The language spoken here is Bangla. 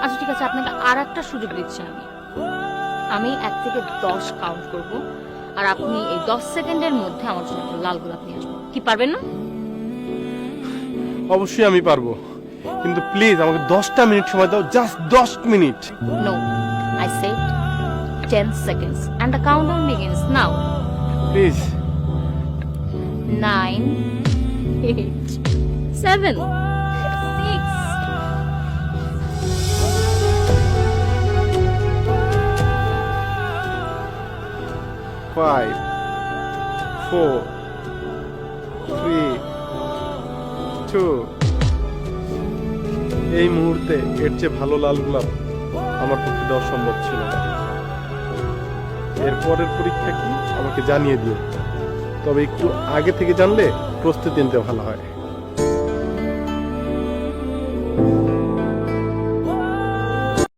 আচ্ছা ঠিক আছে, আপনাকে আর একটা সুযোগ দিচ্ছি আমি। আমি 1 থেকে 10 কাউন্ট করব, আর আপনি এই 10 সেকেন্ডের মধ্যে আমার জন্য একটা লাল গোলাপ নিয়ে আসবেন। কি পারবেন না? অবশ্যই আমি পারবো, কিন্তু প্লিজ আমাকে 10টা মিনিট সময় দাও, just 10 minute. No, I said 10 seconds and the countdown begins now. Please. 9, 8, 7, 6. 5, 4, 3, 2। এই মুহূর্তে এর চেয়ে ভালো লাল গোলাপ আমার পক্ষে দেওয়া সম্ভব ছিল না। এরপরের পরীক্ষা কি আমাকে জানিয়ে দিও, তবে একটু আগে থেকে জানলে প্রস্তুতি নিতে ভালো হয়।